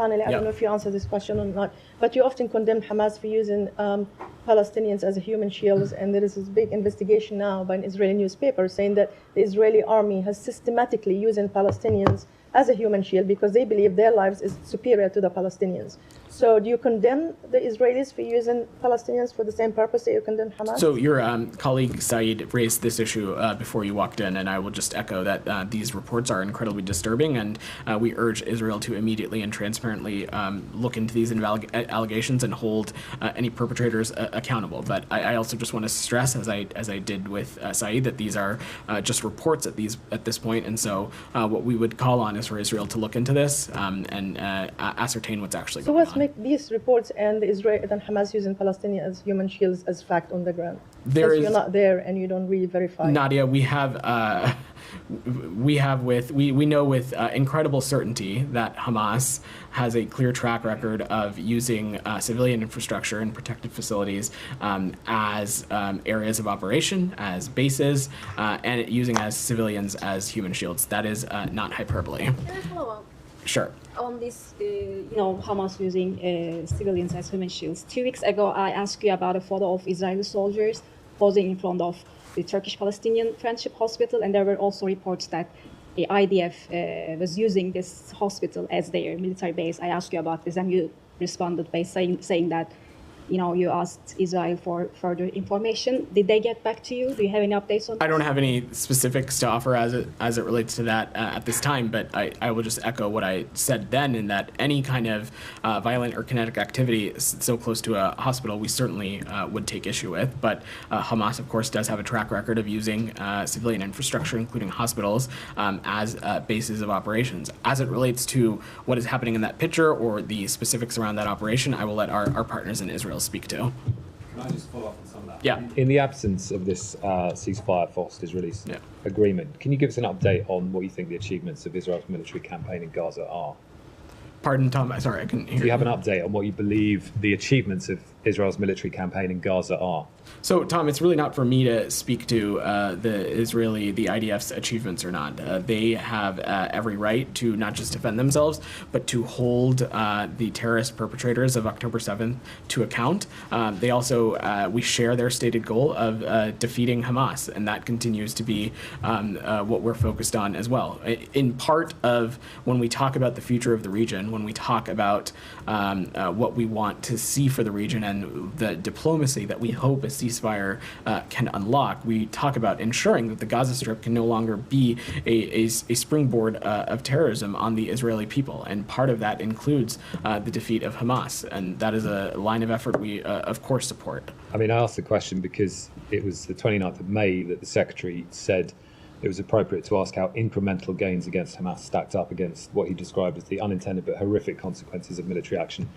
Finally, I don't know if you answer this question or not, but you often condemn Hamas for using Palestinians as a human shields, and there is this big investigation now by an Israeli newspaper saying that the Israeli army has systematically using Palestinians as a human shield because they believe their lives is superior to the Palestinians. So do you condemn the Israelis for using Palestinians for the same purpose that you condemn Hamas? So your colleague Saeed raised this issue before you walked in, and I will just echo that these reports are incredibly disturbing, and we urge Israel to immediately and transparently look into these allegations and hold any perpetrators accountable. But I also just want to stress, as I did with Saeed, that these are just reports at this point, and so what we would call on is for Israel to look into this and ascertain what's actually going on. So what's make these reports and Hamas using Palestinians as human shields as fact on the ground? You're not there and you don't really verify. Nadia, we know with incredible certainty that Hamas has a clear track record of using civilian infrastructure and protected facilities as areas of operation, as bases, and using as civilians as human shields. That is not hyperbole. Can I follow up? Sure. On this, Hamas using civilians as human shields. 2 weeks ago, I asked you about a photo of Israeli soldiers posing in front of the Turkish-Palestinian Friendship Hospital, and there were also reports that the IDF was using this hospital as their military base. I asked you about this, and you responded by saying that you asked Israel for further information. Did they get back to you? Do you have any updates on that? I don't have any specifics to offer as it relates to that at this time, but I will just echo what I said then, in that any kind of violent or kinetic activity so close to a hospital we certainly would take issue with. But Hamas, of course, does have a track record of using civilian infrastructure, including hospitals, as bases of operations. As it relates to what is happening in that picture or the specifics around that operation, I will let our partners in Israel speak to. Can I just follow up on some of that? Yeah. In the absence of this ceasefire for hostage release agreement, can you give us an update on what you think the achievements of Israel's military campaign in Gaza are? Pardon, Tom. Sorry, I couldn't hear you. Do you have an update on what you believe the achievements of Israel's military campaign in Gaza are? So, Tom, it's really not for me to speak to the IDF's achievements or not. They have every right to not just defend themselves, but to hold the terrorist perpetrators of October 7th to account. They also, we share their stated goal of defeating Hamas, and that continues to be what we're focused on as well. In part of when we talk about the future of the region, when we talk about what we want to see for the region and the diplomacy that we hope a ceasefire can unlock, we talk about ensuring that the Gaza Strip can no longer be a springboard of terrorism on the Israeli people. And part of that includes the defeat of Hamas. And that is a line of effort we, of course, support. I mean, I asked the question because it was the 29th of May that the Secretary said it was appropriate to ask how incremental gains against Hamas stacked up against what he described as the unintended but horrific consequences of military action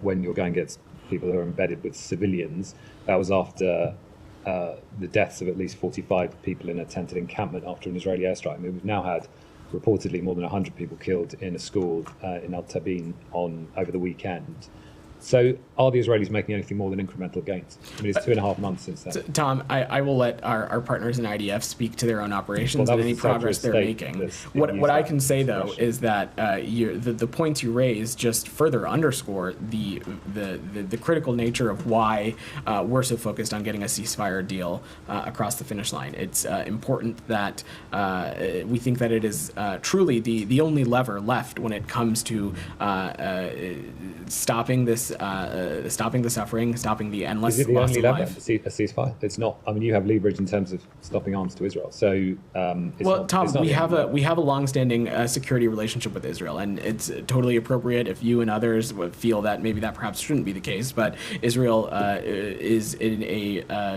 when you're going against people who are embedded with civilians. That was after the deaths of at least 45 people in a tented encampment after an Israeli airstrike. I mean, we've now had reportedly more than 100 people killed in a school in Al Tabin over the weekend. So are the Israelis making anything more than incremental gains? I mean, it's 2.5 months since then. So, Tom, I will let our partners in IDF speak to their own operations and any progress they're making. What I can say, though, is that the points you raise just further underscore the critical nature of why we're so focused on getting a ceasefire deal across the finish line. It's important that we think that it is truly the only lever left when it comes to stopping the suffering, stopping the endless loss of life. Is it the only lever, a ceasefire? It's not. I mean, you have leverage in terms of stopping arms to Israel. So, Tom, we have a long-standing security relationship with Israel, and it's totally appropriate if you and others would feel that maybe that perhaps shouldn't be the case. But Israel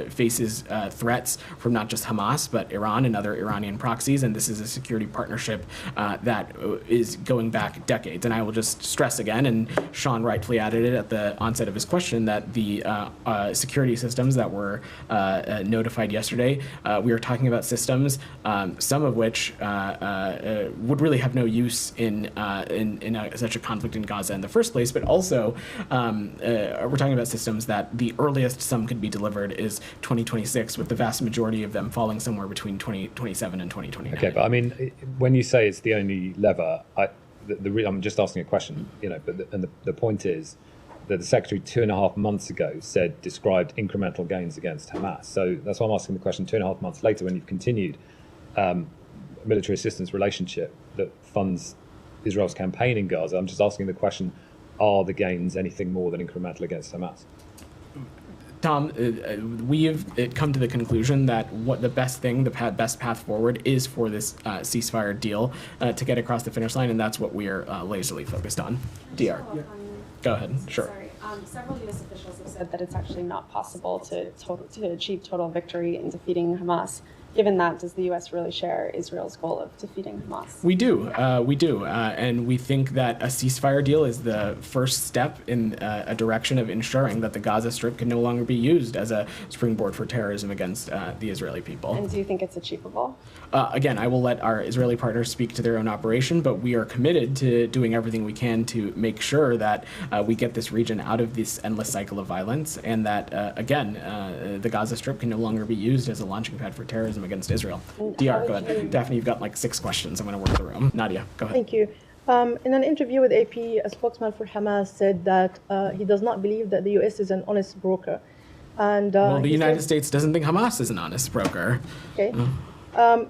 faces threats from not just Hamas, but Iran and other Iranian proxies, and this is a security partnership that is going back decades. And I will just stress again, and Sean rightfully added it at the onset of his question, that the security systems that were notified yesterday, we are talking about systems, some of which would really have no use in such a conflict in Gaza in the first place, but also we're talking about systems that the earliest some could be delivered is 2026, with the vast majority of them falling somewhere between 2027 and 2029. Okay, but I mean, when you say it's the only lever, I'm just asking a question, but the point is that the secretary 2.5 months ago described incremental gains against Hamas. So that's why I'm asking the question 2.5 months later, when you've continued a military assistance relationship that funds Israel's campaign in Gaza. I'm just asking the question, are the gains anything more than incremental against Hamas? Tom, we have come to the conclusion that what the best path forward is for this ceasefire deal to get across the finish line, and that's what we are lazily focused on. DR. Go ahead. Sure. Sorry. Several U.S. officials have said that it's actually not possible to achieve total victory in defeating Hamas. Given that, does the U.S. really share Israel's goal of defeating Hamas? We do, and we think that a ceasefire deal is the first step in a direction of ensuring that the Gaza Strip can no longer be used as a springboard for terrorism against the Israeli people. And do you think it's achievable? Again, I will let our Israeli partners speak to their own operation, but we are committed to doing everything we can to make sure that we get this region out of this endless cycle of violence, and that, the Gaza Strip can no longer be used as a launching pad for terrorism against Israel. DR, go ahead. Daphne, you've got like 6 questions. I'm going to work the room. Nadia, go ahead. Thank you. In an interview with AP, a spokesman for Hamas said that he does not believe that the U.S. is an honest broker. And well, the United States doesn't think Hamas is an honest broker. Okay.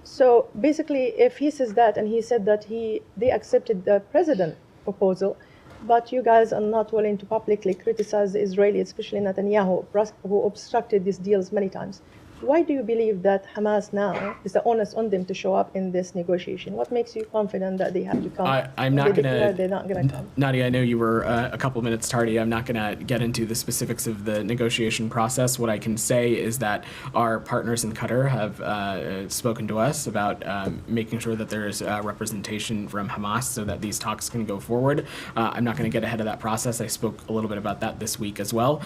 So basically, if he says that, and he said that they accepted the president proposal, but you guys are not willing to publicly criticize the Israelis, especially Netanyahu, who obstructed these deals many times. Why do you believe that Hamas now is the onus on them to show up in this negotiation? What makes you confident that they have to come? I'm not going to. They're not going to come. Nadia, I know you were a couple minutes tardy. I'm not going to get into the specifics of the negotiation process. What I can say is that our partners in Qatar have spoken to us about making sure that there is representation from Hamas so that these talks can go forward. I'm not going to get ahead of that process. I spoke a little bit about that this week as well.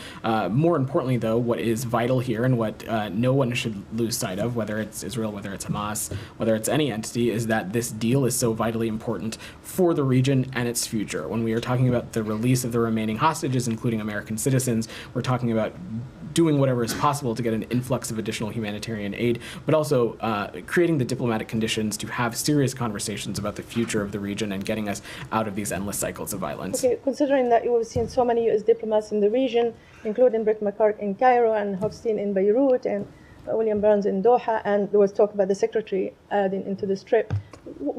More importantly, though, what is vital here and what no one should lose sight of, whether it's Israel, whether it's Hamas, whether it's any entity, is that this deal is so vitally important for the region and its future. When we are talking about the release of the remaining hostages, including American citizens, we're talking about doing whatever is possible to get an influx of additional humanitarian aid, but also creating the diplomatic conditions to have serious conversations about the future of the region and getting us out of these endless cycles of violence. Okay, considering that you have seen so many U.S. diplomats in the region, including Brett McCarthy in Cairo and Hochstein in Beirut and William Burns in Doha, and there was talk about the secretary adding into the Strip.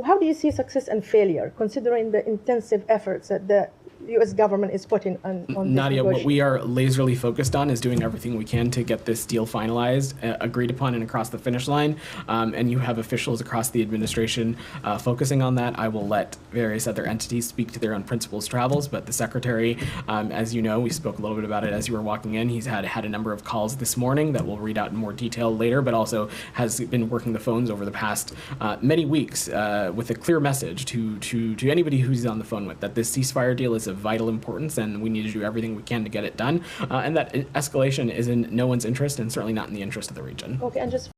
How do you see success and failure, considering the intensive efforts that the U.S. government is putting on Nadia, what we are laserly focused on is doing everything we can to get this deal finalized, agreed upon, and across the finish line. And you have officials across the administration focusing on that. I will let various other entities speak to their own principles travels, but the secretary, as you know, we spoke a little bit about it as you were walking in. He's had a number of calls this morning that we'll read out in more detail later, but also has been working the phones over the past many weeks with a clear message to anybody who's on the phone with, that this ceasefire deal is of vital importance and we need to do everything we can to get it done, and that escalation is in no one's interest and certainly not in the interest of the region. Okay, and just